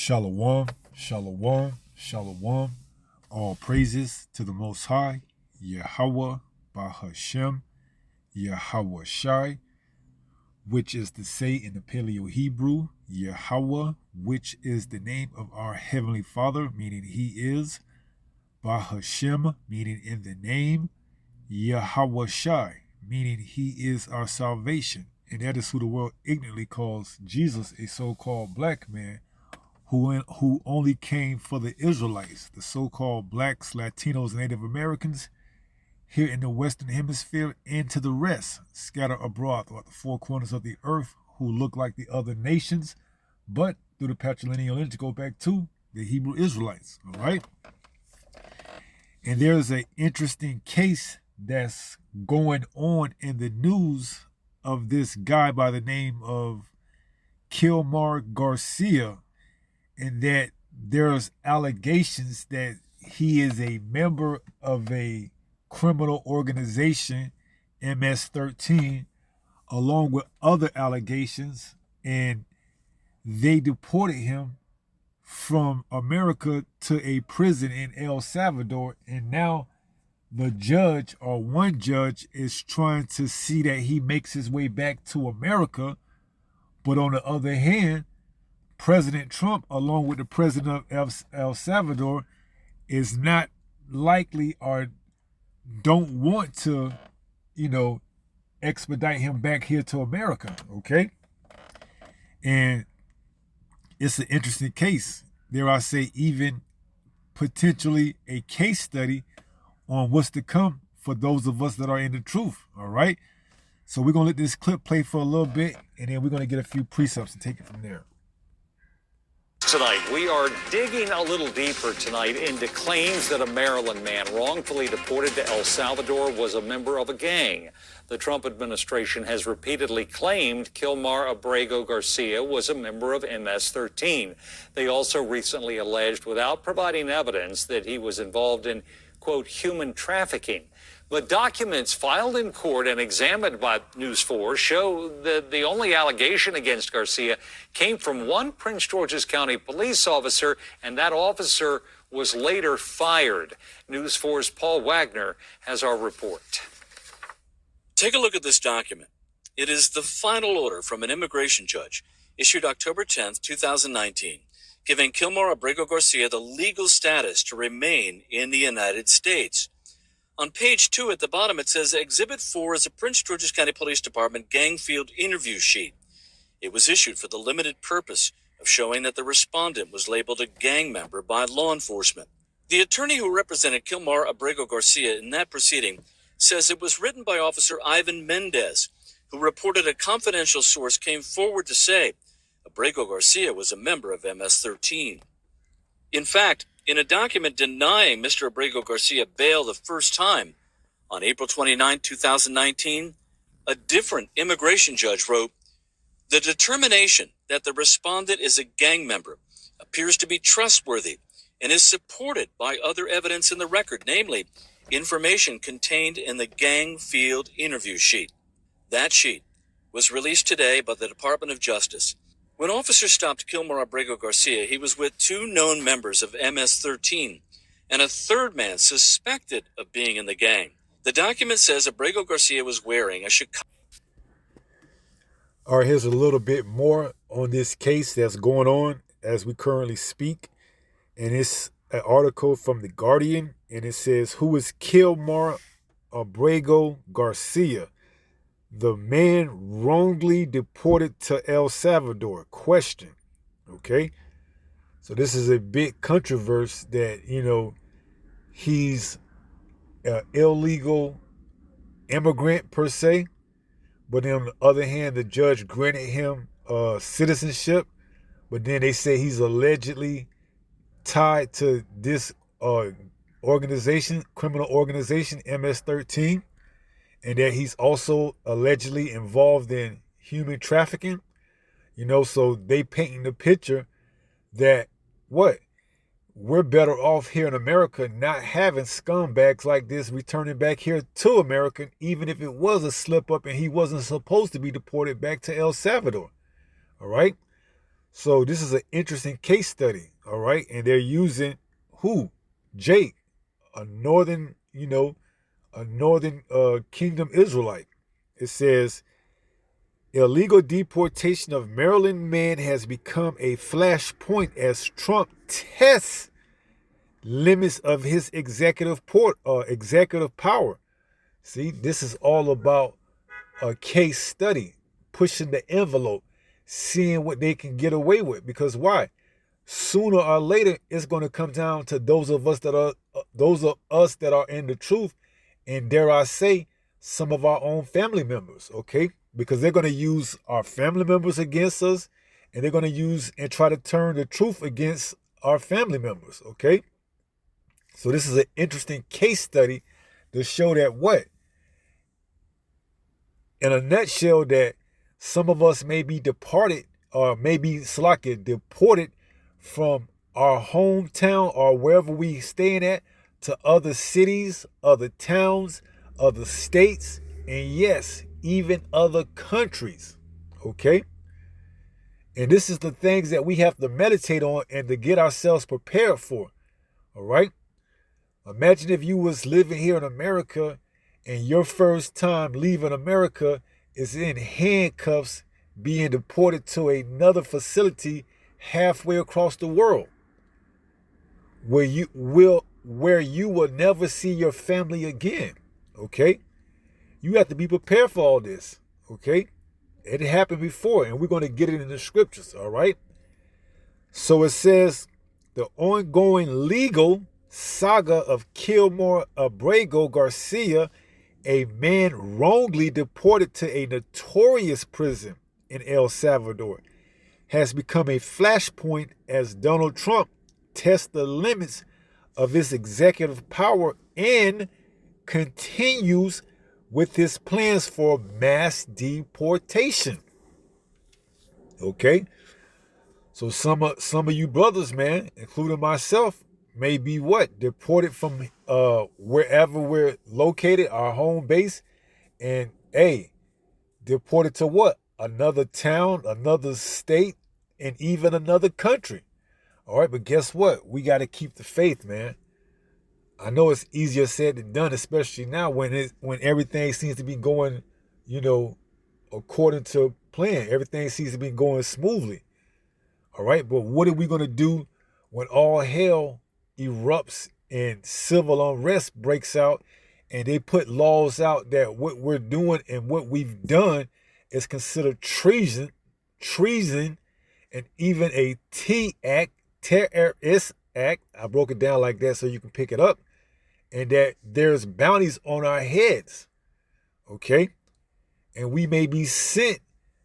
Shalom, shalom, shalom. All praises to the Most High, Yahweh, Bahashem, Yahweh Shai, which is to say in the Paleo Hebrew, Yahweh, which is the name of our Heavenly Father, meaning He is, Bahashem, meaning in the name, Yahweh Shai, meaning He is our salvation. And that is who the world ignorantly calls Jesus, a so-called black man, who only came for the Israelites, the so-called blacks, Latinos, Native Americans here in the Western Hemisphere, and to the rest scattered abroad throughout the four corners of the earth who look like the other nations, but through the patrilineal lineage go back to the Hebrew Israelites, all right? And there's an interesting case that's going on in the news of this guy by the name of Kilmar Garcia, and that there's allegations that he is a member of a criminal organization, MS-13, along with other allegations, and they deported him from America to a prison in El Salvador, and now the judge, or one judge, is trying to see that he makes his way back to America. But on the other hand, President Trump, along with the president of El Salvador, is not likely or don't want to, expedite him back here to America, okay? And it's an interesting case. Dare I say, even potentially a case study on what's to come for those of us that are in the truth, all right? So we're going to let this clip play for a little bit, and then we're going to get a few precepts and take it from there. Tonight, we are digging a little deeper tonight into claims that a Maryland man wrongfully deported to El Salvador was a member of a gang. The Trump administration has repeatedly claimed Kilmar Abrego Garcia was a member of MS-13. They also recently alleged, without providing evidence, that he was involved in, quote, human trafficking. But documents filed in court and examined by News 4 show that the only allegation against Garcia came from one Prince George's County police officer, and that officer was later fired. News 4's Paul Wagner has our report. Take a look at this document. It is the final order from an immigration judge issued October 10th, 2019, giving Kilmar Abrego Garcia the legal status to remain in the United States. On page 2 at the bottom, it says Exhibit 4 is a Prince George's County Police Department gang field interview sheet. It was issued for the limited purpose of showing that the respondent was labeled a gang member by law enforcement. The attorney who represented Kilmar Abrego Garcia in that proceeding says it was written by Officer Ivan Mendez, who reported a confidential source came forward to say Abrego Garcia was a member of MS-13. In fact, in a document denying Mr. Abrego Garcia bail the first time, on April 29, 2019, a different immigration judge wrote, "The determination that the respondent is a gang member appears to be trustworthy and is supported by other evidence in the record, namely, information contained in the gang field interview sheet." That sheet was released today by the Department of Justice. When officers stopped Kilmar Abrego Garcia, he was with two known members of MS-13 and a third man suspected of being in the gang. The document says Abrego Garcia was wearing a Chicago... All right, here's a little bit more on this case that's going on as we currently speak. And it's an article from The Guardian, and it says, who is Kilmar Abrego Garcia? The man wrongly deported to El Salvador? Question. Okay. So this is a big controversy that, he's an illegal immigrant per se. But then on the other hand, the judge granted him citizenship. But then they say he's allegedly tied to this organization, criminal organization, MS-13. And that he's also allegedly involved in human trafficking, so they painting the picture that we're better off here in America not having scumbags like this returning back here to America, even if it was a slip up and he wasn't supposed to be deported back to El Salvador. All right. So this is an interesting case study, all right? And they're using who? Jake, a northern, a northern kingdom Israelite. It says illegal deportation of Maryland men has become a flashpoint as Trump tests limits of his executive power. See, this is all about a case study, pushing the envelope, seeing what they can get away with. Because why? Sooner or later, it's going to come down to those of us that are in the truth, and dare I say, some of our own family members. Okay, because they're going to use our family members against us, and they're going to use and try to turn the truth against our family members. Okay, so this is an interesting case study to show that what, in a nutshell, that some of us may be departed or maybe deported from our hometown or wherever we staying at to other cities, other towns, other states, and yes, even other countries. Okay? And this is the things that we have to meditate on and to get ourselves prepared for. All right? Imagine if you was living here in America and your first time leaving America is in handcuffs being deported to another facility halfway across the world where you will never see your family again. Okay? You have to be prepared for all this. Okay? It happened before, and we're going to get it in the scriptures. All right? So it says the ongoing legal saga of Kilmar Garcia, a man wrongly deported to a notorious prison in El Salvador, has become a flashpoint as Donald Trump tests the limits of his executive power and continues with his plans for mass deportation. Okay? So some of you brothers, man, including myself, may be what? Deported from wherever we're located, our home base, and deported to what? Another town, another state, and even another country. All right, but guess what? We got to keep the faith, man. I know it's easier said than done, especially now when everything seems to be going, according to plan. Everything seems to be going smoothly. All right, but what are we going to do when all hell erupts and civil unrest breaks out and they put laws out that what we're doing and what we've done is considered treason, and even a terrorist act. I broke it down like that so you can pick it up. And that there's bounties on our heads. Okay? And we may be sent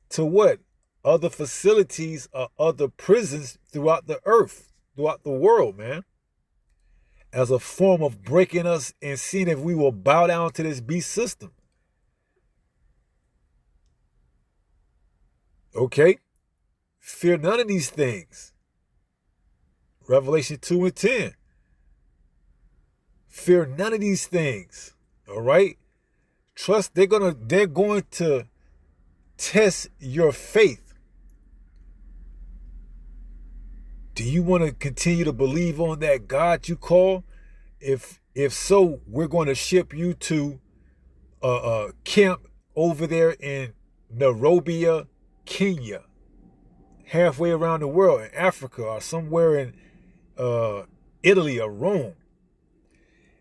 to what? Other facilities or other prisons throughout the earth, throughout the world, man. As a form of breaking us and seeing if we will bow down to this beast system. Okay? Fear none of these things. Revelation 2 and 10. Fear none of these things. All right? Trust they're going to test your faith. Do you want to continue to believe on that God you call? If so, we're going to ship you to a camp over there in Nairobi, Kenya, halfway around the world, in Africa, or somewhere in Italy or Rome.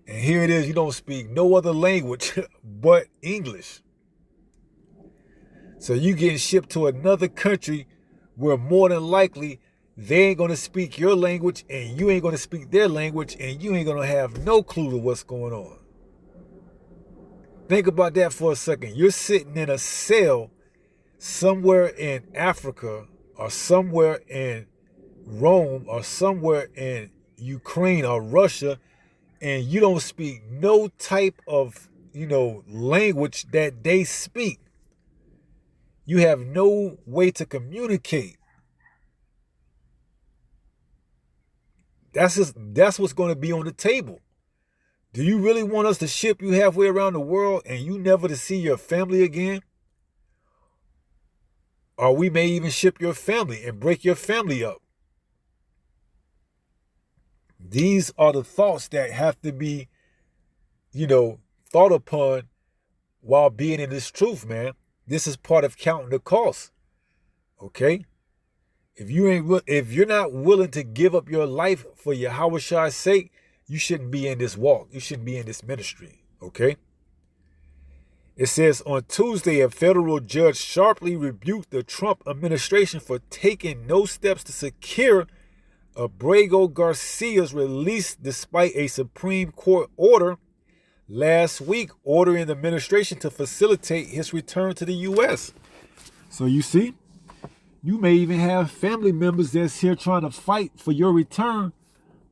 And here it is, you don't speak no other language but English. So you getting shipped to another country where more than likely they ain't going to speak your language and you ain't going to speak their language and you ain't going to have no clue to what's going on. Think about that for a second. You're sitting in a cell somewhere in Africa or somewhere in Rome or somewhere in Ukraine or Russia, and you don't speak no type of, language that they speak. You have no way to communicate. That's what's going to be on the table. Do you really want us to ship you halfway around the world and you never to see your family again? or we may even ship your family and break your family up. These are the thoughts that have to be, thought upon while being in this truth, man. This is part of counting the cost. Okay? If you're not willing to give up your life for Yahweh's sake, you shouldn't be in this walk. You shouldn't be in this ministry. Okay? It says on Tuesday, a federal judge sharply rebuked the Trump administration for taking no steps to secure Abrego Garcia's release despite a Supreme Court order last week ordering the administration to facilitate his return to the U.S. So you see, you may even have family members that's here trying to fight for your return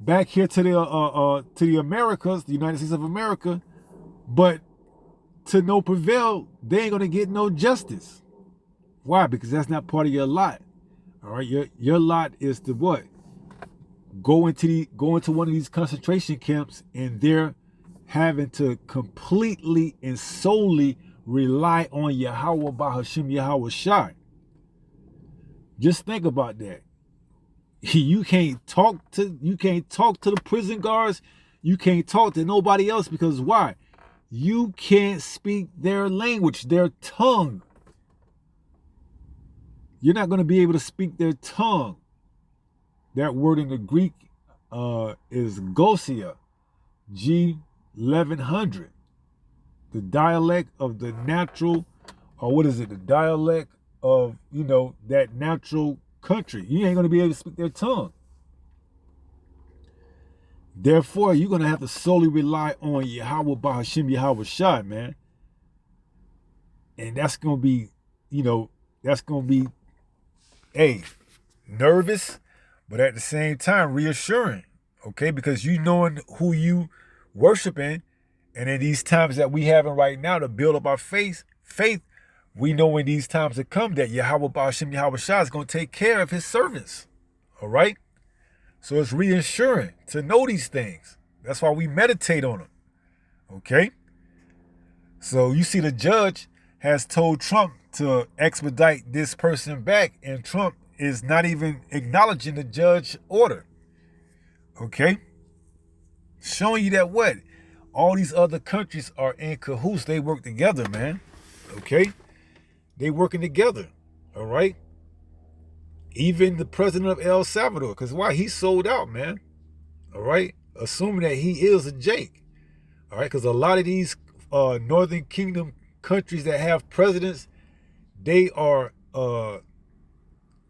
back here to the Americas, the United States of America, but to no prevail, they ain't gonna get no justice. Why? Because that's not part of your lot. All right, your lot is to what? Go into one of these concentration camps, and they're having to completely and solely rely on Yahweh Bahashim Yahweh Shai. Just think about that. You can't talk to the prison guards. You can't talk to nobody else because why? You can't speak their language, their tongue. You're not going to be able to speak their tongue. That word in the Greek is Gosia, G1100. The dialect of the natural, or what is it? The dialect of, that natural country. You ain't going to be able to speak their tongue. Therefore, you're going to have to solely rely on Yahweh Bahashim Yahweh Shai, man. And that's going to be, nervous, but at the same time, reassuring, okay? Because you knowing who you worshiping, and in these times that we having right now to build up our faith, we know when these times have come that Yahweh Bahashim Yahweh Shai is going to take care of his servants, all right? So it's reassuring to know these things. That's why we meditate on them. Okay? So you see the judge has told Trump to expedite this person back, and Trump is not even acknowledging the judge order. Okay? Showing you that what? All these other countries are in cahoots. They work together, man. Okay? They working together. All right? Even the president of El Salvador, because why? He sold out, man. All right? Assuming that he is a Jake. All right? Because a lot of these Northern Kingdom countries that have presidents, they are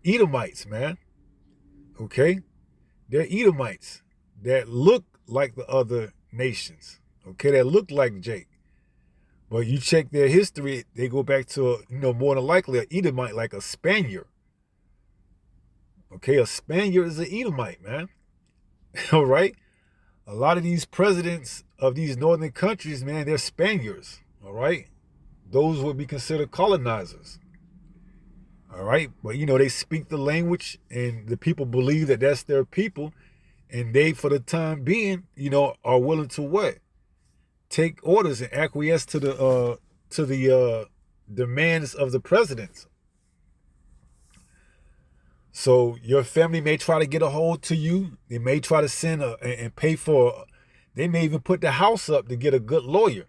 Edomites, man. Okay? They're Edomites that look like the other nations. Okay? That look like Jake. But you check their history, they go back to, more than likely an Edomite, like a Spaniard. Okay, a Spaniard is an Edomite, man. All right? A lot of these presidents of these northern countries, man, they're Spaniards. All right? Those would be considered colonizers. All right? But, they speak the language, and the people believe that that's their people. And they, for the time being, are willing to what? Take orders and acquiesce to the demands of the presidents. So your family may try to get a hold to you. They may try to send and pay for. They may even put the house up to get a good lawyer,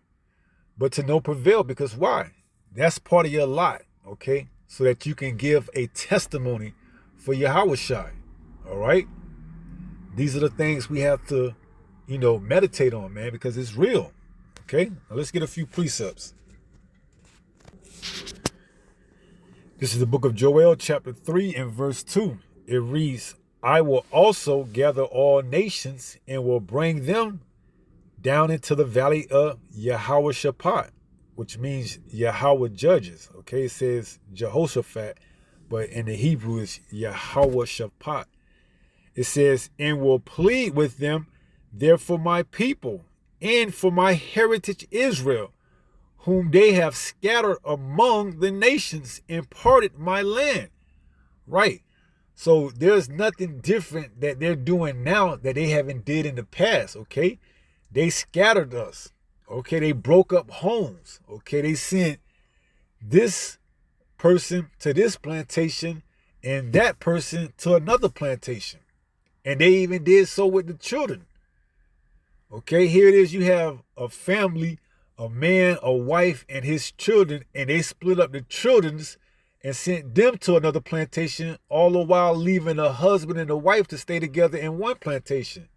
but to no prevail, because why? That's part of your lot, okay? So that you can give a testimony for Yahweh Shai. All right. These are the things we have to, meditate on, man, because it's real. Okay. Now let's get a few precepts. This is the book of Joel, chapter 3 and verse 2. It reads, I will also gather all nations and will bring them down into the valley of Yahweh Shaphat, which means Yahweh judges. Okay, it says Jehoshaphat, but in the Hebrew it's Yahweh Shaphat. It says, and will plead with them there for my people and for my heritage Israel, whom they have scattered among the nations and parted my land. Right. So there's nothing different that they're doing now that they haven't did in the past. Okay. They scattered us. Okay. They broke up homes. Okay. They sent this person to this plantation and that person to another plantation. And they even did so with the children. Okay, here it is. You have a family, a man, a wife, and his children, and they split up the children's and sent them to another plantation, all the while leaving a husband and a wife to stay together in one plantation.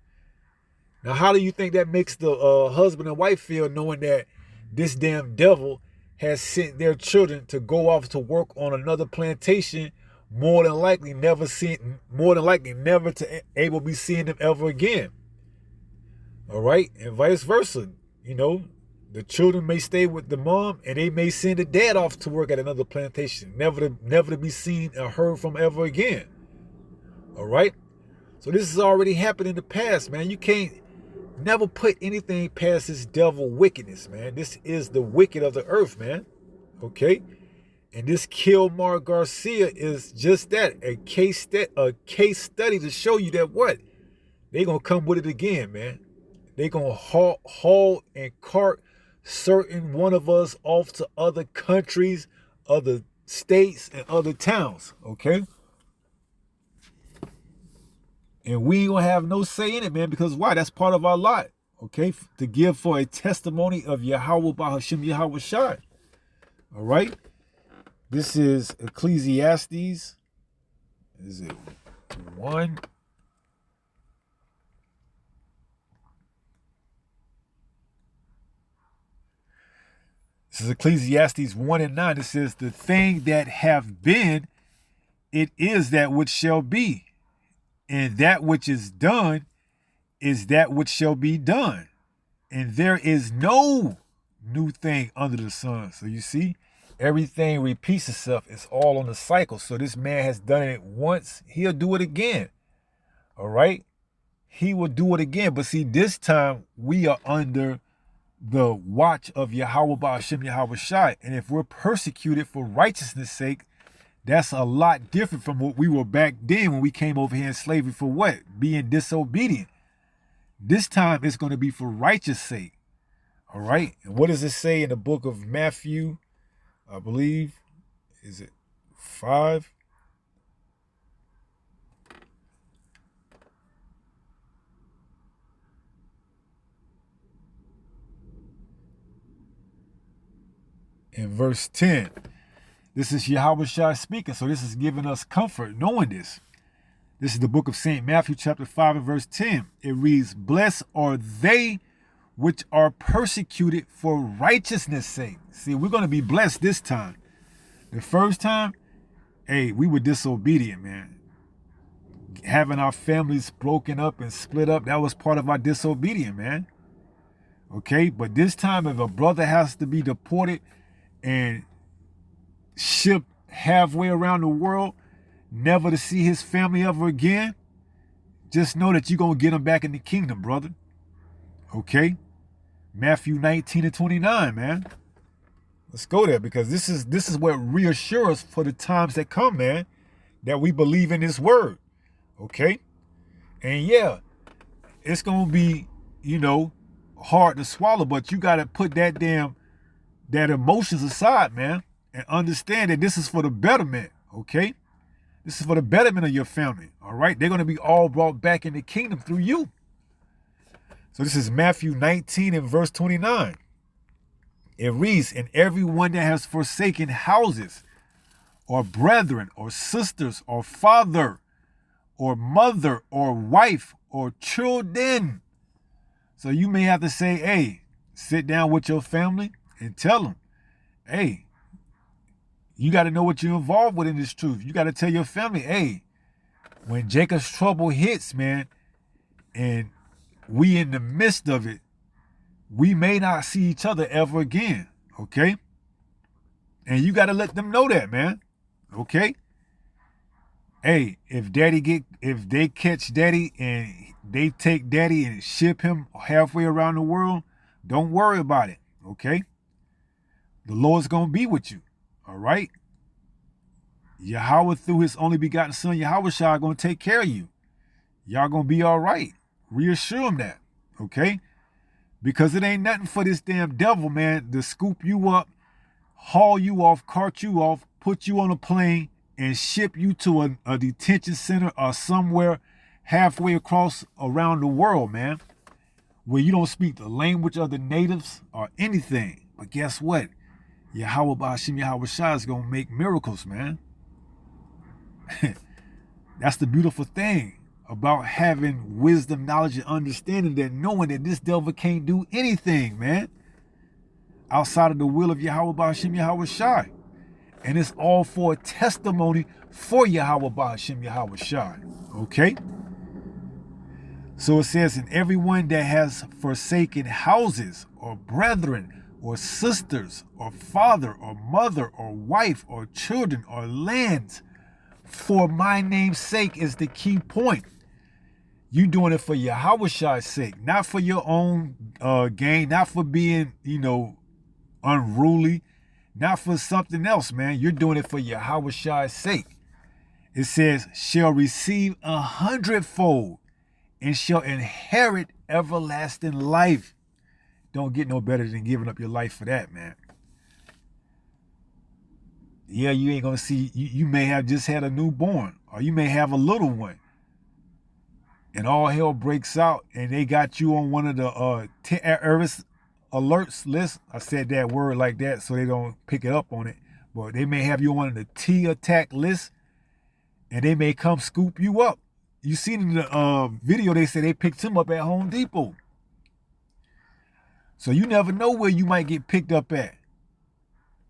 Now, how do you think that makes the husband and wife feel, knowing that this damn devil has sent their children to go off to work on another plantation, more than likely never to able to be seeing them ever again? All right, and vice versa. You know, the children may stay with the mom, and they may send the dad off to work at another plantation, never to be seen or heard from ever again. All right, so this has already happened in the past, man. You can't never put anything past this devil wickedness, man. This is the wicked of the earth, man. Okay, and this Kilmar Garcia is just that, a case study to show you that what they gonna come with it again, man. They gonna haul and cart certain one of us off to other countries, other states, and other towns. Okay. And we ain't gonna have no say in it, man, because why? That's part of our lot, okay? To give for a testimony of Yahweh Bahashem Yahweh Shai. All right? This is Ecclesiastes. Is it 1? This is Ecclesiastes 1 and 9. It says, the thing that have been, it is that which shall be. And that which is done is that which shall be done. And there is no new thing under the sun. So you see, everything repeats itself. It's all on the cycle. So this man has done it once. He'll do it again. All right? He will do it again. But see, this time we are under the watch of Yahweh Ba'ashem Yahweh Shai. And if we're persecuted for righteousness' sake, that's a lot different from what we were back then when we came over here in slavery for what? Being disobedient. This time it's going to be for righteous sake. All right? And what does it say in the book of Matthew? I believe, is it 5? In verse 10. This is Yahweh Shai speaking, so this is giving us comfort knowing this. This is the book of St. Matthew chapter 5 and verse 10. It reads, blessed are they which are persecuted for righteousness' sake. See, we're going to be blessed this time. The first time, hey, we were disobedient, man. Having our families broken up and split up, that was part of our disobedience, man. Okay, but this time if a brother has to be deported and shipped halfway around the world, never to see his family ever again, just know that you're going to get him back in the kingdom, brother. Okay? Matthew 19 and 29, man. Let's go there, because this is what reassures us for the times that come, man, that we believe in this word. Okay? And yeah, it's going to be, hard to swallow, but you got to put that emotions aside, man. And understand that this is for the betterment, okay? This is for the betterment of your family, all right? They're going to be all brought back in the kingdom through you. So this is Matthew 19 and verse 29. It reads, and everyone that has forsaken houses, or brethren, or sisters, or father, or mother, or wife, or children. So you may have to say, hey, sit down with your family and tell them, hey, you got to know what you're involved with in this truth. You got to tell your family, hey, when Jacob's trouble hits, man, and we in the midst of it, we may not see each other ever again, okay? And you got to let them know that, man, okay? Hey, if they catch daddy and they take daddy and ship him halfway around the world, don't worry about it, okay? The Lord's going to be with you. All right. Yahweh, through his only begotten son, Yahweh Shai, going to take care of you. Y'all going to be all right. Reassure him that. Okay. Because it ain't nothing for this damn devil, man, to scoop you up, haul you off, cart you off, put you on a plane and ship you to a detention center or somewhere halfway across around the world, man, where you don't speak the language of the natives or anything. But guess what? Yahweh Ba'ashim Yahweh Shai is going to make miracles, man. That's the beautiful thing about having wisdom, knowledge, and understanding, that knowing that this devil can't do anything, man, outside of the will of Yahweh Ba'ashim Yahweh Shai. And it's all for a testimony for Yahweh Ba'ashim Yahweh Shai. Okay? So it says, and everyone that has forsaken houses or brethren or sisters or father or mother or wife or children or lands for my name's sake is the key point. You doing it for Yahweh Shai's sake, not for your own gain, not for being, unruly, not for something else, man. You're doing it for Yahweh Shai's sake. It says, shall receive 100-fold and shall inherit everlasting life. Don't get no better than giving up your life for that, man. Yeah, you ain't gonna see, you may have just had a newborn, or you may have a little one, and all hell breaks out, and they got you on one of the terrorist alerts list. I said that word like that so they don't pick it up on it, but they may have you on the T attack list, and they may come scoop you up. You seen in the video, they said they picked him up at Home Depot. So you never know where you might get picked up at.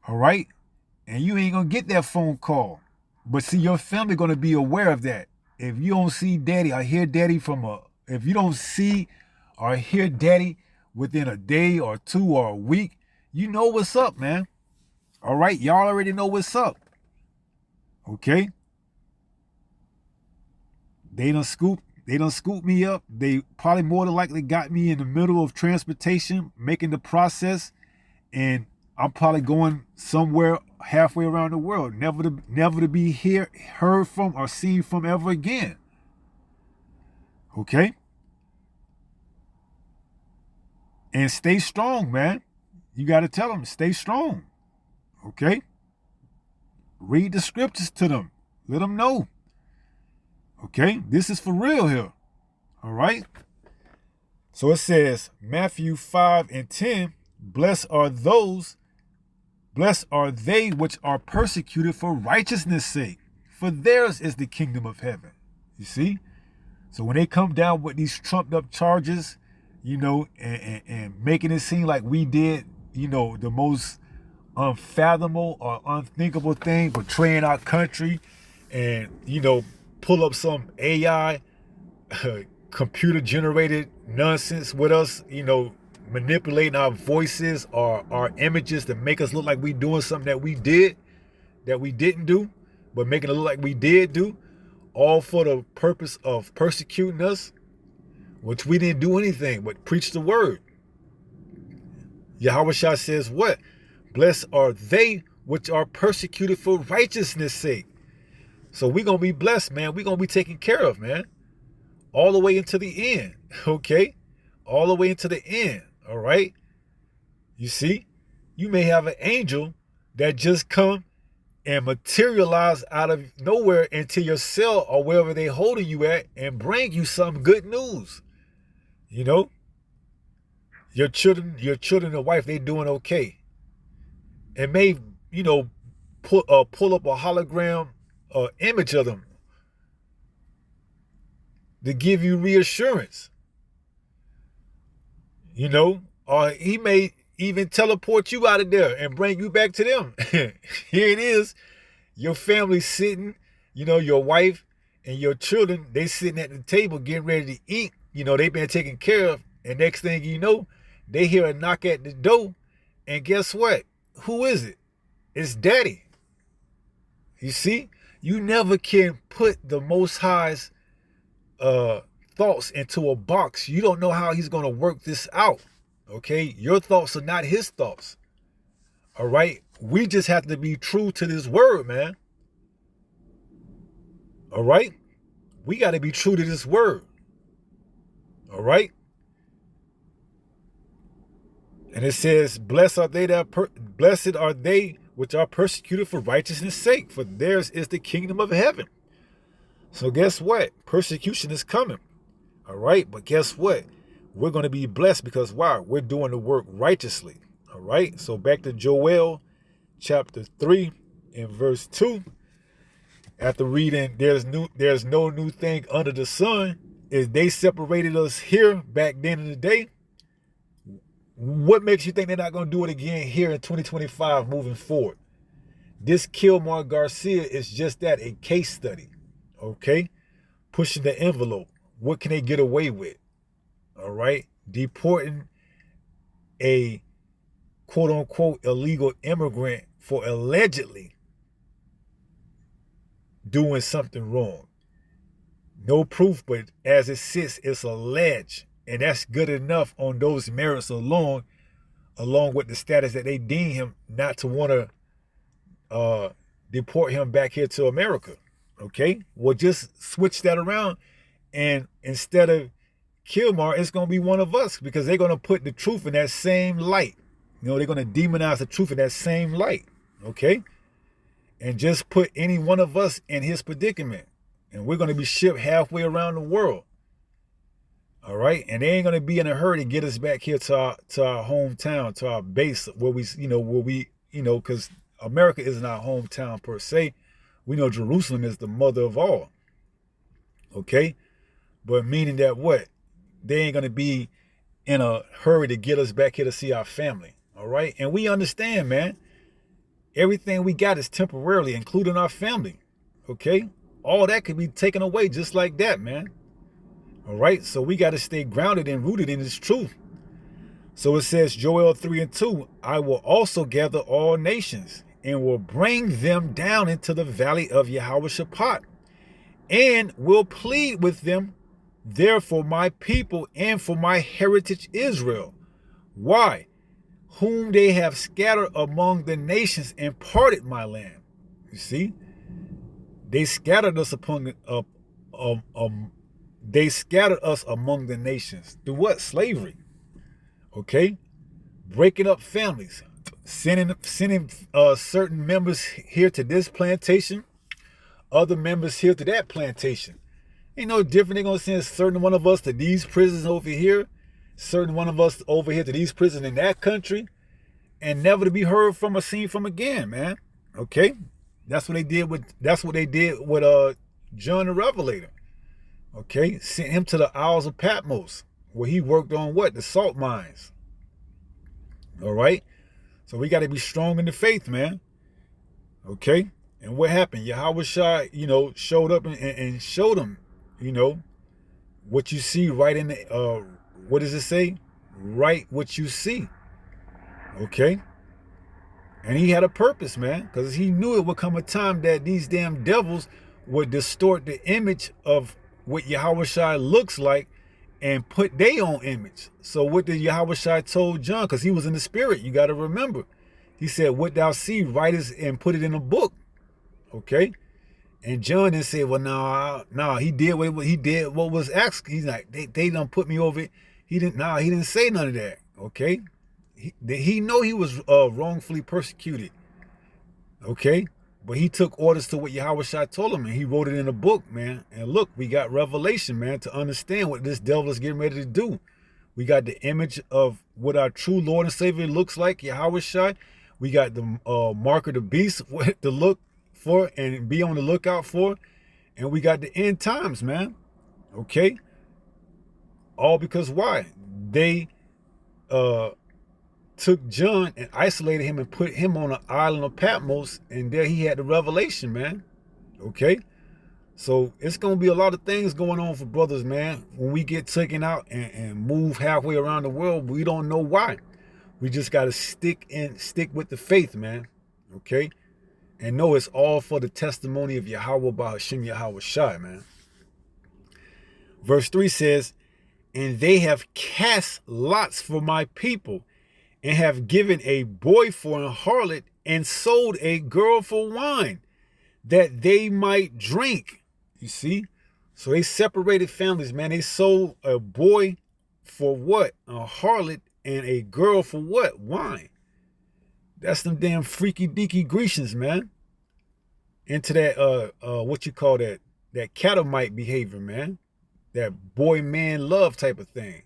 All right? And you ain't going to get that phone call. But see, your family going to be aware of that. If you don't see daddy or hear daddy if you don't see or hear daddy within a day or two or a week, you know what's up, man. All right? Y'all already know what's up. Okay? They done scooped me up. They probably more than likely got me in the middle of transportation, making the process, and I'm probably going somewhere halfway around the world, never to be heard from or seen from ever again. Okay? And stay strong, man. You got to tell them, stay strong. Okay? Read the scriptures to them. Let them know. Okay? This is for real here. All right? So it says, Matthew 5:10, blessed are they which are persecuted for righteousness' sake, for theirs is the kingdom of heaven. You see? So when they come down with these trumped up charges, and making it seem like we did, the most unfathomable or unthinkable thing, betraying our country and, pull up some AI, computer generated nonsense with us, manipulating our voices or our images to make us look like we doing something that we didn't do, but making it look like we did do, all for the purpose of persecuting us, which we didn't do anything but preach the word. Yahweh Shai says what? Blessed are they which are persecuted for righteousness' sake. So we're going to be blessed, man. We're going to be taken care of, man. All the way into the end, okay? All the way into the end, all right? You see? You may have an angel that just come and materialize out of nowhere into your cell or wherever they holding you at and bring you some good news. Your children and wife, they doing okay. And may, pull up a hologram image of them to give you reassurance. Or he may even teleport you out of there and bring you back to them. Here it is. Your family sitting, your wife and your children, they sitting at the table getting ready to eat. They've been taken care of. And next thing you know, they hear a knock at the door. And guess what? Who is it? It's daddy. You see? You never can put the Most High's thoughts into a box. You don't know how he's going to work this out. Okay? Your thoughts are not his thoughts. All right? We just have to be true to this word, man. All right? We got to be true to this word. All right? And it says, blessed are they which are persecuted for righteousness' sake, for theirs is the kingdom of heaven. So guess what? Persecution is coming. All right? But guess what? We're going to be blessed because why? We're doing the work righteously. All right? So back to Joel chapter 3 and verse 2. After reading, there's no new thing under the sun. Is they separated us here back then in the day. What makes you think they're not going to do it again here in 2025 moving forward? This Kilmar Garcia is just that, a case study. Okay? Pushing the envelope. What can they get away with? All right? Deporting a quote-unquote illegal immigrant for allegedly doing something wrong. No proof, but as it sits, it's alleged. And that's good enough on those merits alone, along with the status that they deem him not to want to deport him back here to America. Okay? Well, just switch that around, and instead of Kilmar, it's going to be one of us, because they're going to put the truth in that same light. You know, they're going to demonize the truth in that same light. Okay? And just put any one of us in his predicament. And we're going to be shipped halfway around the world. All right? And they ain't going to be in a hurry to get us back here to our hometown, to our base, where we, because America isn't our hometown per se. We know Jerusalem is the mother of all. Okay? But meaning that what? They ain't going to be in a hurry to get us back here to see our family. All right? And we understand, man. Everything we got is temporarily, including our family. Okay? All that could be taken away just like that, man. All right? So we got to stay grounded and rooted in this truth. So it says, Joel 3 and 2, I will also gather all nations and will bring them down into the valley of Jehoshaphat, and will plead with them there for my people and for my heritage Israel. Why? Whom they have scattered among the nations and parted my land. You see? They scattered us they scattered us among the nations. Through what? Slavery. Okay? Breaking up families. Sending certain members here to this plantation, other members here to that plantation. Ain't no different. They're going to send certain one of us to these prisons over here, certain one of us over here to these prisons in that country, and never to be heard from or seen from again, man. Okay? That's what they did with John the Revelator. Okay? Sent him to the Isles of Patmos, where he worked on what? The salt mines. All right? So we got to be strong in the faith, man. Okay? And what happened? Yahushua, showed up and showed them, what you see right in the, what does it say? Write what you see. Okay? And he had a purpose, man, because he knew it would come a time that these damn devils would distort the image of what Yahushua looks like and put their own image. So what did Yahushua told John? Because he was in the spirit, you got to remember. He said, what thou see, write it and put it in a book. Okay? And John then said, well, no, he did what was asked. He's like, they done put me over it. He didn't say none of that. Okay? He know he was wrongfully persecuted. Okay? But he took orders to what Yahushua told him, and he wrote it in a book, man. And look, we got revelation, man, to understand what this devil is getting ready to do. We got the image of what our true Lord and Savior looks like, Yahushua. We got the mark of the beast to look for and be on the lookout for. And we got the end times, man. Okay? All because why? They took John and isolated him and put him on an island of Patmos, and there he had the revelation, man. Okay? So it's going to be a lot of things going on for brothers, man. When we get taken out and move halfway around the world, we don't know why. We just got to stick with the faith, man. Okay? And know it's all for the testimony of Yahweh by Hashem Yahweh Shai, man. Verse 3 says, and they have cast lots for my people, and have given a boy for an harlot, and sold a girl for wine, that they might drink. You see? So they separated families, man. They sold a boy for what? A harlot, and a girl for what? Wine. That's them damn freaky deaky Grecians, man. Into that what you call that catamite behavior, man. That boy man love type of thing.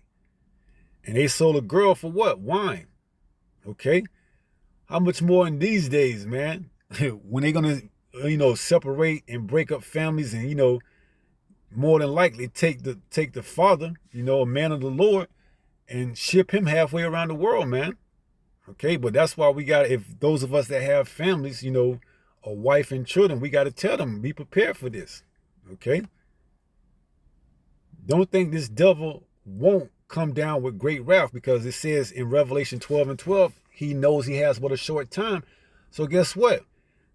And they sold a girl for what? Wine. Okay? How much more in these days, man? When they gonna separate and break up families and more than likely take the father, a man of the Lord, and ship him halfway around the world, man. Okay, but that's why we got, if those of us that have families, a wife and children, we got to tell them, be prepared for this. Okay? Don't think this devil won't come down with great wrath, because it says in Revelation 12:12, he knows he has but a short time. So guess what?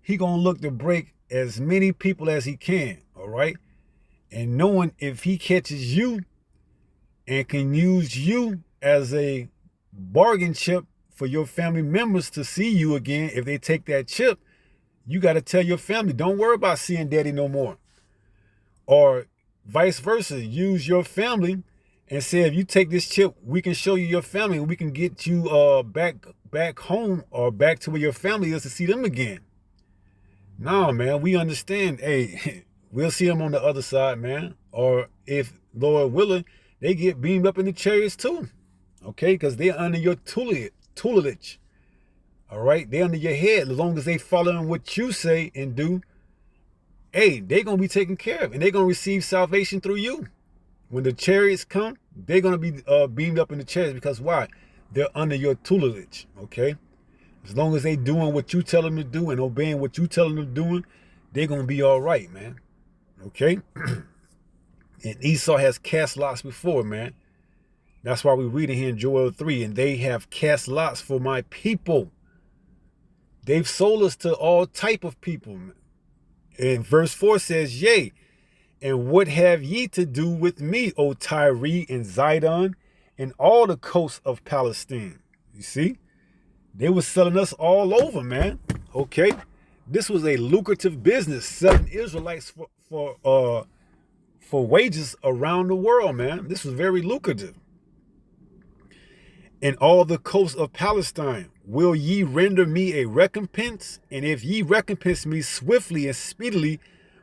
He gonna look to break as many people as he can, all right? And knowing if he catches you and can use you as a bargain chip for your family members to see you again, if they take that chip, you got to tell your family, don't worry about seeing daddy no more. Or vice versa, use your family and say, if you take this chip, we can show you your family and we can get you back home or back to where your family is to see them again. No, man, we understand. Hey, we'll see them on the other side, man. Or if, Lord willing, they get beamed up in the chariots too. Okay, because they're under your tutelage. All right, they're under your head. As long as they following what you say and do, hey, they're going to be taken care of. And they're going to receive salvation through you. When the chariots come, they're going to be beamed up in the chariots. Because why? They're under your tutelage. Okay? As long as they doing what you tell them to do and obeying what you tell them to do, they're going to be all right, man. Okay? And Esau has cast lots before, man. That's why we read it here in Joel 3. And they have cast lots for my people. They've sold us to all type of people. And verse 4 says, yea, and what have ye to do with me, O Tyre and Zidon, and all the coasts of Palestine? You see? They were selling us all over, man. Okay? This was a lucrative business, selling Israelites for wages around the world, man. This was very lucrative. And all the coasts of Palestine, will ye render me a recompense? And if ye recompense me swiftly and speedily,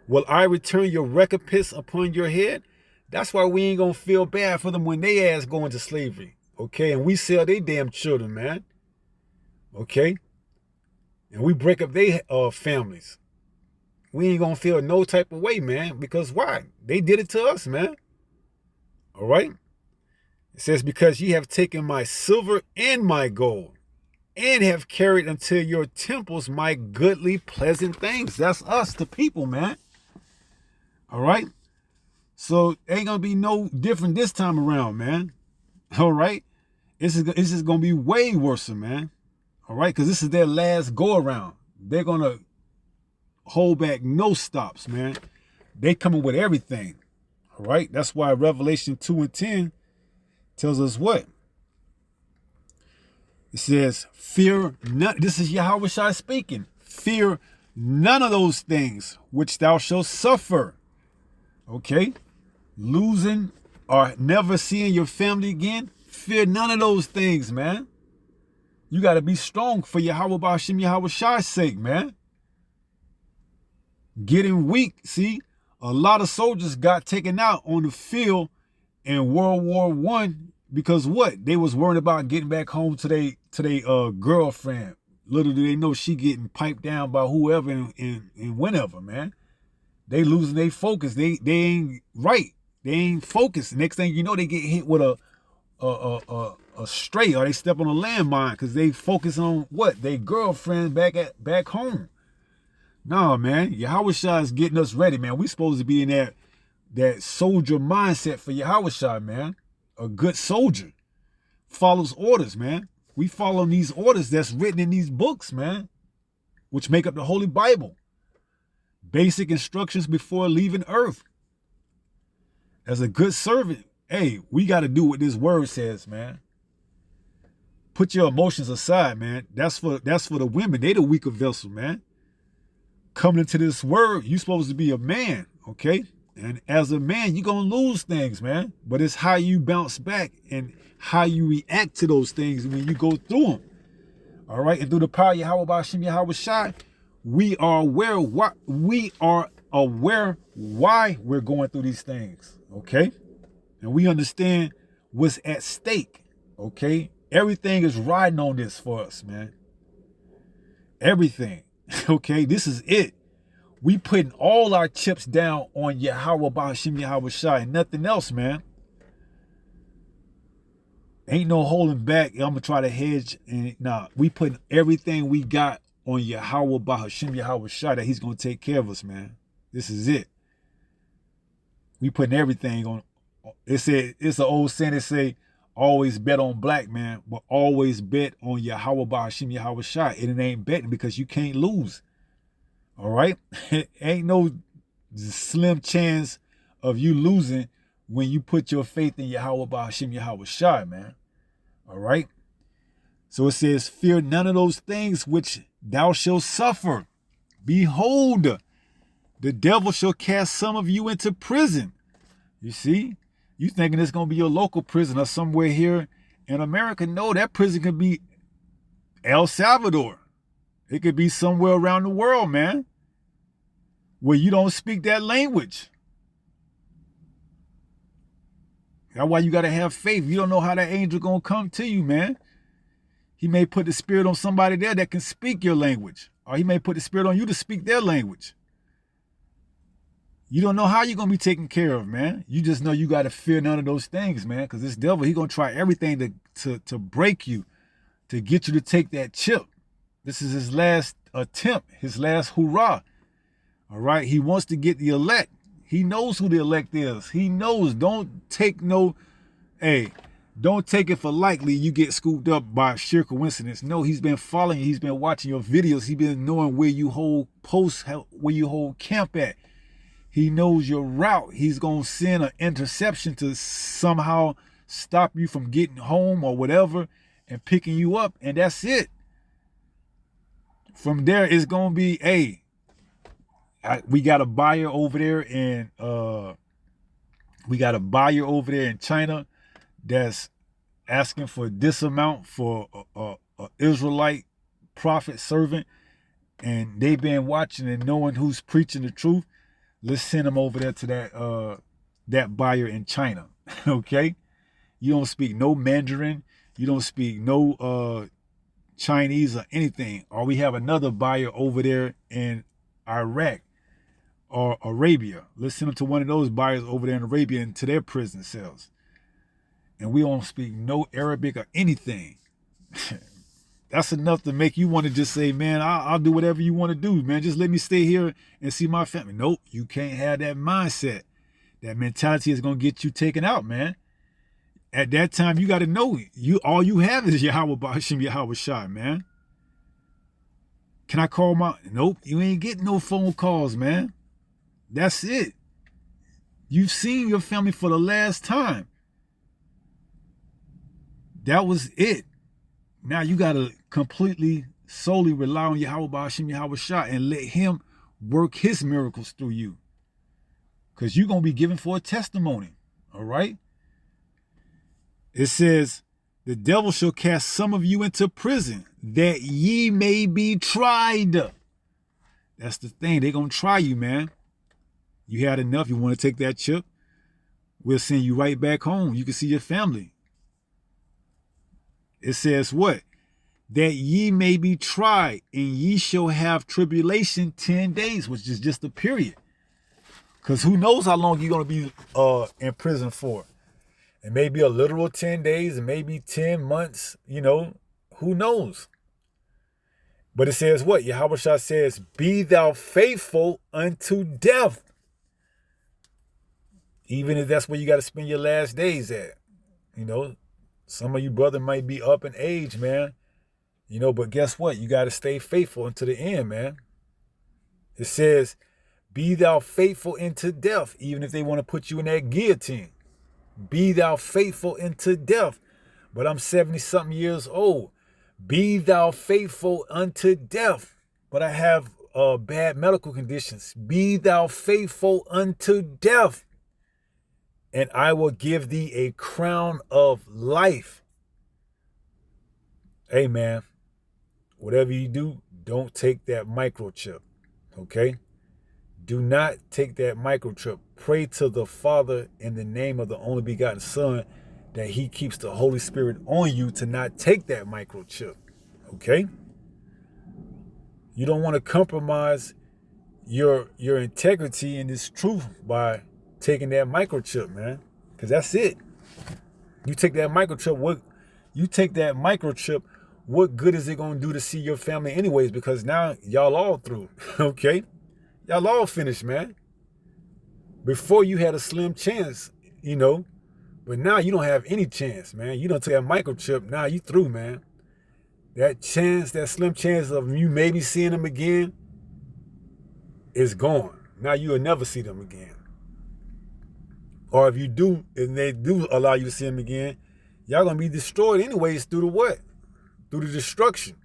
will I return your recompense upon your head? That's why we ain't gonna feel bad for them when they ass go into slavery. Okay, and we sell their damn children, man. Okay? And we break up their families. We ain't gonna feel no type of way, man. Because why? They did it to us, man. All right? It says, because ye have taken my silver and my gold, and have carried unto your temples my goodly pleasant things. That's us, the people, man. All right? So ain't gonna be no different this time around, man. All right? This is gonna be way worse, man. All right? Because this is their last go around. They're gonna hold back no stops, man. They coming with everything. All right? That's why Revelation 2:10 tells us what? It says, fear none. This is Yahweh Shai speaking. Fear none of those things which thou shalt suffer. Okay? Losing or never seeing your family again. Fear none of those things, man. You got to be strong for Yahweh B'Hashem Yahweh Shai's sake, man. Getting weak. See, a lot of soldiers got taken out on the field in World War I because what? They was worried about getting back home to their girlfriend. Little do they know she getting piped down by whoever and whenever, man. They losing their focus. They ain't right. They ain't focused. Next thing you know, they get hit with a stray, or they step on a landmine because they focus on what? Their girlfriend back home. No, man. Yahweh Shai is getting us ready, man. We supposed to be in that soldier mindset for Yahweh Shai, man. A good soldier follows orders, man. We follow these orders that's written in these books, man, which make up the Holy Bible. Basic instructions before leaving earth. As a good servant, hey, we got to do what this word says, man. Put your emotions aside, man. That's for the women. They the weaker vessel, man. Coming into this word, you supposed to be a man, okay? And as a man, you're going to lose things, man. But it's how you bounce back and how you react to those things when you go through them. All right. And through the power of Yahweh Ba'Shem Yahweh Shai, we are aware why we're going through these things. Okay. And we understand what's at stake. Okay. Everything is riding on this for us, man. Everything. Okay. This is it. We putting all our chips down on Yahweh Ba'Shem Yahweh Shai and nothing else, man. Ain't no holding back. I'm going to try to hedge. And nah, we putting everything we got on Yahweh Ba'Shem Yahweh Shai that he's going to take care of us, man. This is it. We putting everything on. It's an old saying that say, always bet on black, man, but always bet on Yahweh Ba'Shem Yahweh Shai. And it ain't betting because you can't lose. All right? Ain't no slim chance of you losing when you put your faith in Yahweh Ba'Shem Yahweh Shai, man. All right? So it says, fear none of those things which thou shalt suffer. Behold, the devil shall cast some of you into prison. You see? You thinking it's going to be your local prison or somewhere here in America. No, that prison could be El Salvador. It could be somewhere around the world, man, where you don't speak that language. That's why you got to have faith. You don't know how that angel going to come to you, man. He may put the spirit on somebody there that can speak your language. Or he may put the spirit on you to speak their language. You don't know how you're going to be taken care of, man. You just know you got to fear none of those things, man. Because this devil, he going to try everything to break you, to get you to take that chip. This is his last attempt, his last hurrah. All right? He wants to get the elect. He knows who the elect is. He knows. Don't take it for likely you get scooped up by sheer coincidence. No, he's been following you. He's been watching your videos. He's been knowing where you hold posts, where you hold camp at. He knows your route. He's going to send an interception to somehow stop you from getting home or whatever and picking you up. And that's it. From there, it's going to be, we got a buyer over there in China that's asking for this amount for a Israelite prophet servant, and they've been watching and knowing who's preaching the truth. Let's send them over there to that buyer in China. Okay? You don't speak no Mandarin. You don't speak no Chinese or anything. Or we have another buyer over there in Iraq or Arabia. Let's send them to one of those buyers over there in Arabia and to their prison cells. And we don't speak no Arabic or anything. That's enough to make you want to just say, man, I'll do whatever you want to do, man. Just let me stay here and see my family. Nope, you can't have that mindset. That mentality is going to get you taken out, man. At that time, you got to know all you have is Yahweh Ba'Shem Yahweh Shai, man. Can I call Nope, you ain't getting no phone calls, man. That's it. You've seen your family for the last time. That was it. Now you got to completely, solely rely on Yahweh Ba'Shem Yahweh Shai and let him work his miracles through you. Because you're going to be given for a testimony. All right? It says, the devil shall cast some of you into prison, that ye may be tried. That's the thing. They're going to try you, man. You had enough. You want to take that chip? We'll send you right back home. You can see your family. It says what? That ye may be tried, and ye shall have tribulation 10 days, which is just a period. Because who knows how long you're going to be in prison for. It may be a literal 10 days, it may be 10 months, who knows? But it says what? Yahweh Shai says, be thou faithful unto death. Even if that's where you got to spend your last days at. Some of you brother might be up in age, man. But guess what? You got to stay faithful until the end, man. It says, be thou faithful unto death, even if they want to put you in that guillotine. Be thou faithful unto death. But I'm 70-something years old. Be thou faithful unto death. But I have bad medical conditions. Be thou faithful unto death. And I will give thee a crown of life. Amen. whatever you do, don't take that microchip, okay? Do not take that microchip. Pray to the Father in the name of the only begotten Son that he keeps the Holy Spirit on you to not take that microchip, okay? You don't want to compromise your integrity in this truth by taking that microchip, man, because that's it. You take that microchip, what good is it going to do to see your family anyways? Because now y'all all through, okay? Y'all all finished, man. Before you had a slim chance, but now you don't have any chance, man. You don't take that microchip, now you through, man. That slim chance of you maybe seeing them again is gone. Now you'll never see them again. Or if you do, and they do allow you to see them again, y'all gonna be destroyed anyways through the what? Through the destruction.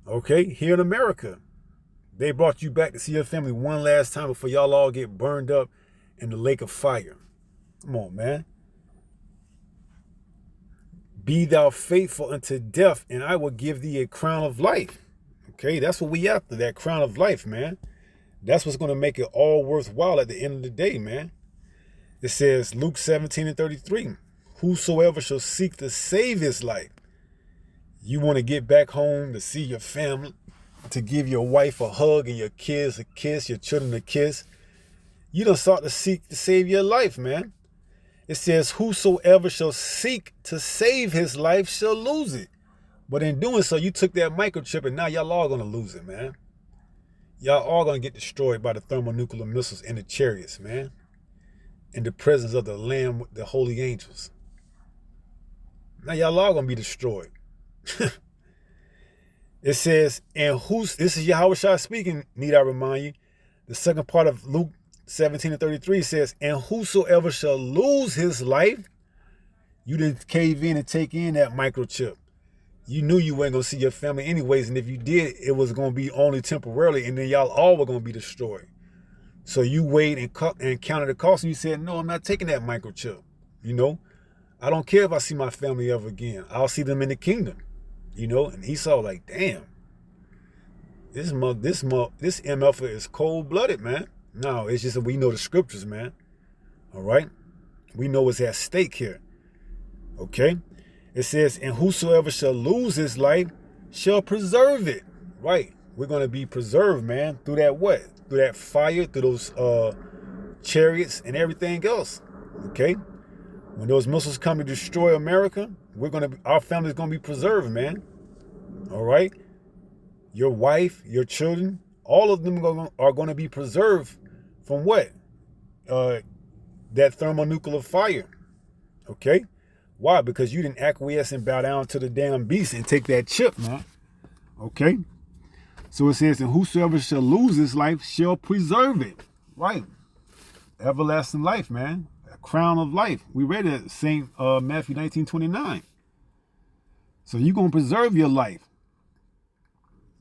Okay? Here in America, they brought you back to see your family one last time before y'all all get burned up in the lake of fire. Come on, man. Be thou faithful unto death, and I will give thee a crown of life. Okay? That's what we after, that crown of life, man. That's what's going to make it all worthwhile at the end of the day, man. It says, Luke 17:33, whosoever shall seek to save his life. You want to get back home to see your family, to give your wife a hug and your kids a kiss, your children a kiss. You done sought to seek to save your life, man. It says, whosoever shall seek to save his life shall lose it. But in doing so, you took that microchip and now y'all all going to lose it, man. Y'all all going to get destroyed by the thermonuclear missiles and the chariots, man. In the presence of the Lamb with the holy angels. Now y'all all going to be destroyed. It says, this is Yahweh speaking, need I remind you. The second part of Luke 17:33 says, and whosoever shall lose his life, you didn't cave in and take in that microchip. You knew you weren't going to see your family anyways, and if you did, it was going to be only temporarily, and then y'all all were going to be destroyed. So you weighed and counted the cost, and you said, no, I'm not taking that microchip. I don't care if I see my family ever again. I'll see them in the kingdom. And Esau like, damn, this MF is cold-blooded, man. No, it's just that we know the scriptures, man. All right? We know what's at stake here. Okay? It says, and whosoever shall lose his life shall preserve it. Right? We're going to be preserved, man, through that what? Through that fire, through those chariots and everything else. Okay? When those missiles come to destroy America, our family's going to be preserved, man. All right? Your wife, your children, all of them are going to be preserved from what? That thermonuclear fire. Okay? Why? Because you didn't acquiesce and bow down to the damn beast and take that chip, man. Okay? So it says, and whosoever shall lose his life shall preserve it. Right? Everlasting life, man. A crown of life. We read it, St. Matthew 19:29. So you're going to preserve your life.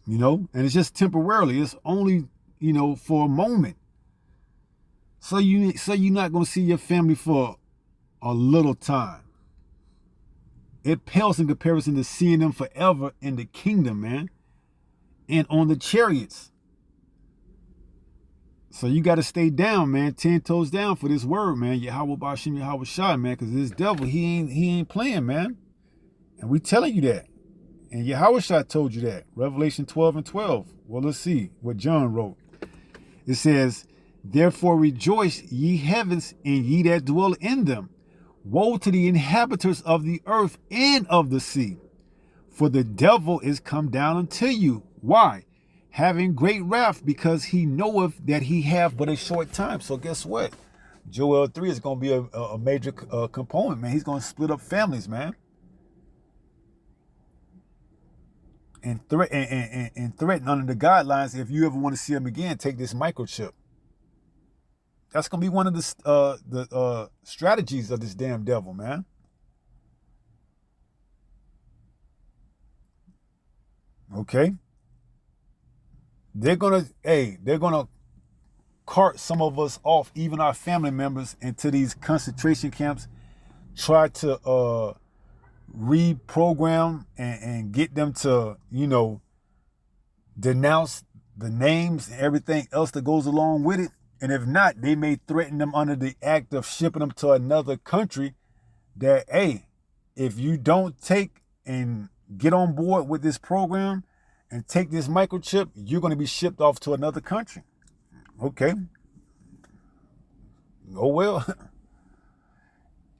And it's just temporarily. It's only, for a moment. So you're not going to see your family for a little time. It pales in comparison to seeing them forever in the kingdom, man. And on the chariots. So you got to stay down, man. 10 toes down for this word, man. Yahweh Bashim, Yahweh Shai, man. Because this devil, he ain't playing, man. And we telling you that. And Yahweh Shai told you that. Revelation 12:12. Well, let's see what John wrote. It says, therefore rejoice, ye heavens, and ye that dwell in them. Woe to the inhabitants of the earth and of the sea. For the devil is come down unto you. Why? Having great wrath, because he knoweth that he have but a short time. So guess what? Joel 3 is going to be a major component, man. He's going to split up families, man. And threaten under the guidelines, if you ever want to see him again, take this microchip. That's going to be one of the strategies of this damn devil, man. Okay? They're going to cart some of us off, even our family members, into these concentration camps, try to reprogram and get them to, denounce the names and everything else that goes along with it. And if not, they may threaten them under the act of shipping them to another country that, hey, if you don't take and get on board with this program and take this microchip, you're going to be shipped off to another country. Okay. Oh, well.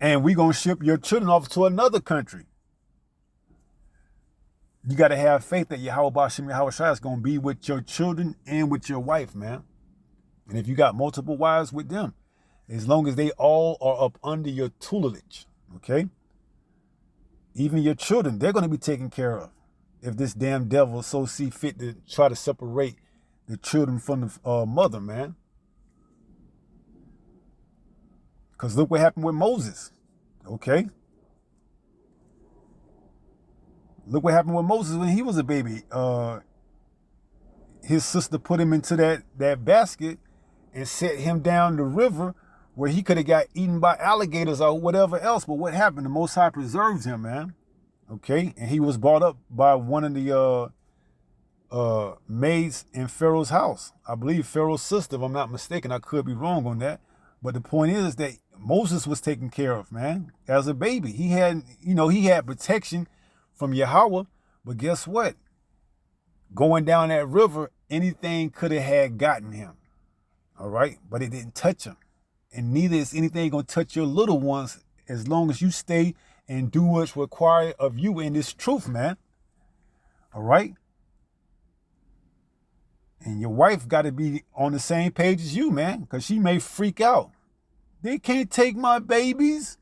And we're going to ship your children off to another country. You got to have faith that Yahweh Bashim Yahweh Shai is going to be with your children and with your wife, man. And if you got multiple wives with them, as long as they all are up under your tutelage, okay? Even your children, they're going to be taken care of. If this damn devil so see fit to try to separate the children from the mother, man. Because look what happened with Moses, okay? Look what happened with Moses when he was a baby. His sister put him into that basket and set him down the river where he could have got eaten by alligators or whatever else. But what happened? The Most High preserved him, man. Okay? And he was brought up by one of the maids in Pharaoh's house. I believe Pharaoh's sister, if I'm not mistaken. I could be wrong on that. But the point is that Moses was taken care of, man, as a baby. He had protection from Yahweh, but guess what? Going down that river, anything could have had gotten him. All right? But it didn't touch him. And neither is anything going to touch your little ones as long as you stay and do what's required of you in this truth, man. All right? And your wife got to be on the same page as you, man, because she may freak out. They can't take my babies.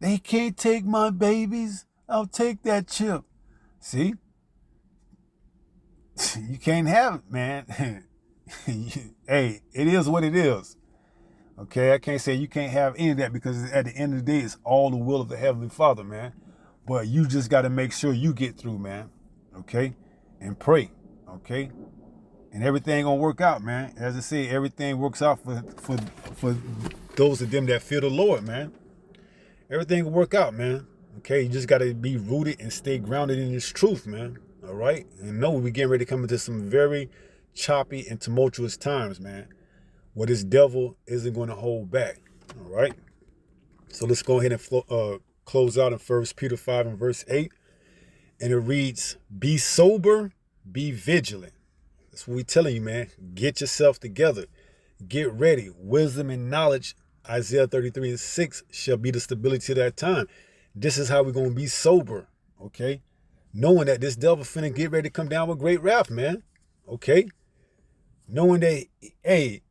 They can't take my babies. I'll take that chip. See? You can't have it, man. Hey, it is what it is. Okay, I can't say you can't have any of that because at the end of the day, it's all the will of the Heavenly Father, man. But you just got to make sure you get through, man. Okay? And pray. Okay? And everything gonna work out, man. As I say, everything works out for those of them that fear the Lord, man. Everything will work out, man. Okay, you just got to be rooted and stay grounded in this truth, man. All right? And know we're getting ready to come into some very choppy and tumultuous times, man, where this devil isn't going to hold back. All right? So let's go ahead and close out in 1 Peter 5 and verse 8. And it reads, be sober, be vigilant. That's what we're telling you, man. Get yourself together. Get ready. Wisdom and knowledge, Isaiah 33 and 6, shall be the stability of that time. This is how we're going to be sober, okay? Knowing that this devil finna get ready to come down with great wrath, man, okay? Knowing that, hey,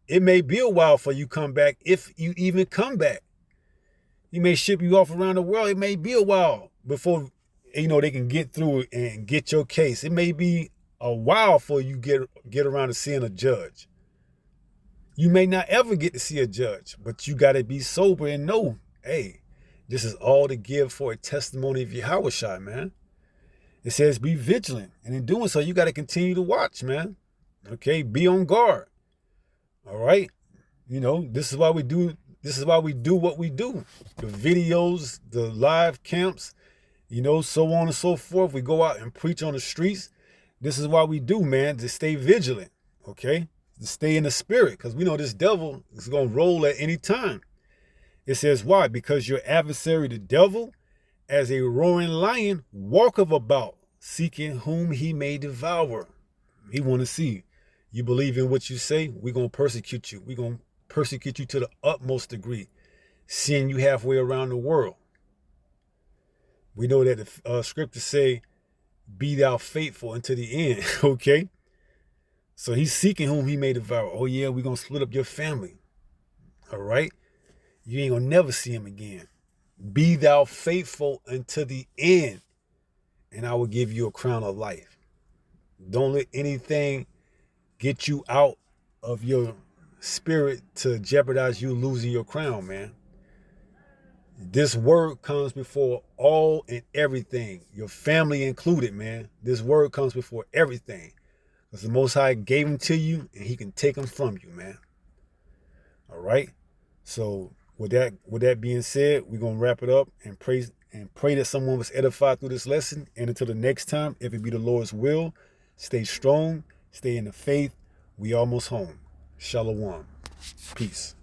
it may be a while for you come back, if you even come back. He may ship you off around the world. It may be a while before, they can get through it and get your case. It may be a while for you get around to seeing a judge. You may not ever get to see a judge, but you got to be sober and know, hey, this is all to give for a testimony of Yahweh Shai, man. It says be vigilant. And in doing so, you got to continue to watch, man. Okay, be on guard. All right. This is why we do what we do. The videos, the live camps, so on and so forth. We go out and preach on the streets. This is why we do, man, to stay vigilant. Okay. To stay in the spirit, because we know this devil is going to roll at any time. It says why? Because your adversary, the devil, as a roaring lion, walketh about, seeking whom he may devour. He want to see you believe in what you say. We're going to persecute you. We're going to persecute you to the utmost degree, seeing you halfway around the world. We know that the scriptures say, be thou faithful unto the end, okay? So he's seeking whom he may devour. Oh, yeah, we're going to split up your family. All right? You ain't going to never see him again. Be thou faithful unto the end, and I will give you a crown of life. Don't let anything get you out of your spirit to jeopardize you losing your crown, man. This word comes before all and everything, your family included, man. This word comes before everything. Because the Most High gave them to you, and he can take them from you, man. All right? So with that being said, we're going to wrap it up and praise and pray that someone was edified through this lesson. And until the next time, if it be the Lord's will, stay strong, stay in the faith. We almost home. Shalom. Peace.